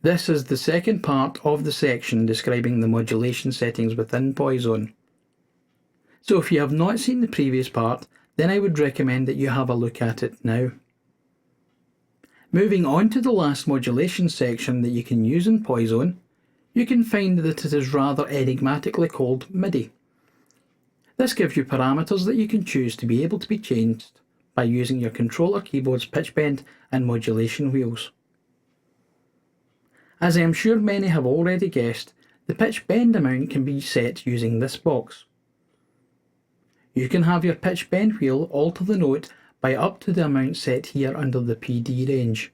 This is the second part of the section describing the modulation settings within Poizone. So if you have not seen the previous part, then I would recommend that you have a look at it now. Moving on to the last modulation section that you can use in Poizone, you can find that it is rather enigmatically called Midi. This gives you parameters that you can choose to be able to be changed by using your controller keyboard's pitch bend and modulation wheels. As I am sure many have already guessed, the pitch bend amount can be set using this box. You can have your pitch bend wheel alter the note by up to the amount set here under the PD range.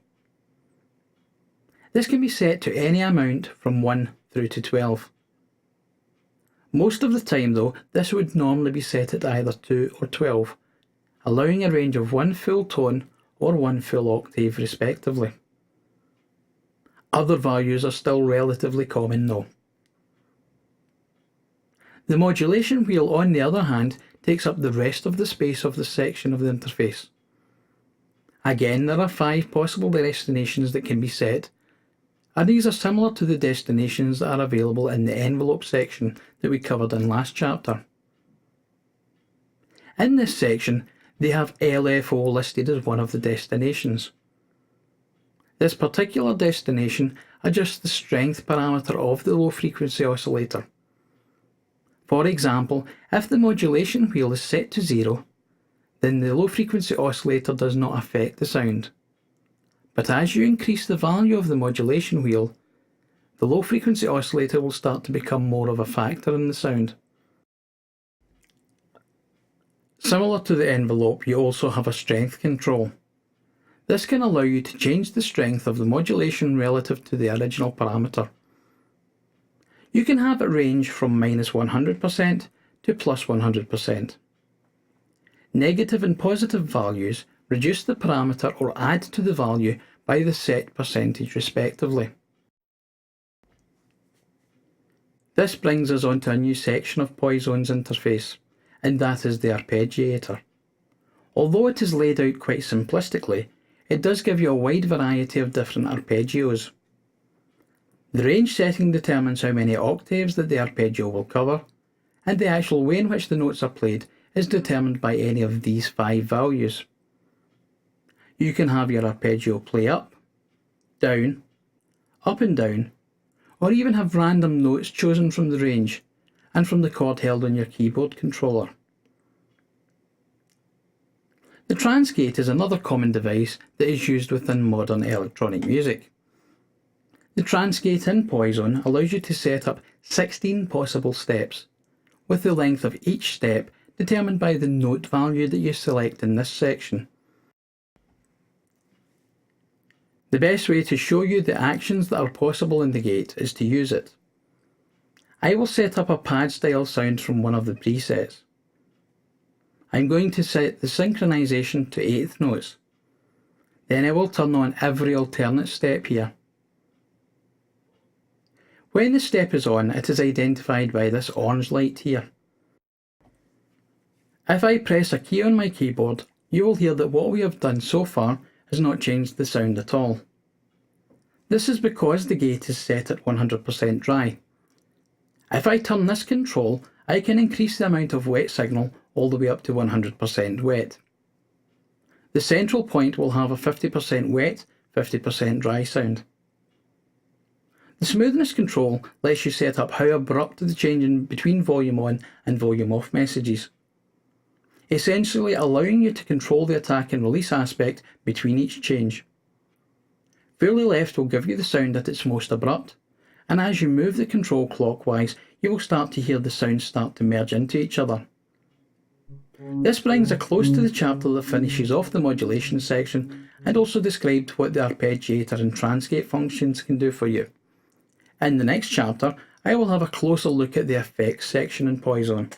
This can be set to any amount from 1 through to 12. Most of the time though, this would normally be set at either 2 or 12, allowing a range of 1 full tone or 1 full octave respectively. Other values are still relatively common though. The modulation wheel, on the other hand, takes up the rest of the space of the section of the interface. Again, there are 5 possible destinations that can be set, and these are similar to the destinations that are available in the envelope section that we covered in last chapter. In this section, they have LFO listed as one of the destinations. This particular destination adjusts the strength parameter of the low frequency oscillator. For example, if the modulation wheel is set to 0, then the low frequency oscillator does not affect the sound. But as you increase the value of the modulation wheel, the low frequency oscillator will start to become more of a factor in the sound. Similar to the envelope, you also have a strength control. This can allow you to change the strength of the modulation relative to the original parameter. You can have it range from -100% to +100%. Negative and positive values reduce the parameter or add to the value by the set percentage respectively. This brings us on to a new section of Poizone's interface, and that is the Arpeggiator. Although it is laid out quite simplistically, it does give you a wide variety of different arpeggios. The range setting determines how many octaves that the arpeggio will cover, and the actual way in which the notes are played is determined by any of these 5 values. You can have your arpeggio play up and down, or even have random notes chosen from the range and from the chord held on your keyboard controller. The trance gate is another common device that is used within modern electronic music. The trance gate in Poizone allows you to set up 16 possible steps, with the length of each step determined by the note value that you select in this section. The best way to show you the actions that are possible in the gate is to use it. I will set up a pad style sound from one of the presets. I'm going to set the synchronization to 8th notes. Then I will turn on every alternate step here. When the step is on, it is identified by this orange light here. If I press a key on my keyboard, you will hear that what we have done so far has not changed the sound at all. This is because the gate is set at 100% dry. If I turn this control, I can increase the amount of wet signal all the way up to 100% wet. The central point will have a 50% wet, 50% dry sound. The smoothness control lets you set up how abrupt the change in between volume on and volume off messages, essentially allowing you to control the attack and release aspect between each change. Fully left will give you the sound at its most abrupt, and as you move the control clockwise, you will start to hear the sounds start to merge into each other. This brings us close to the chapter that finishes off the modulation section and also described what the Arpeggiator and trance gate functions can do for you. In the next chapter, I will have a closer look at the effects section in Poizone.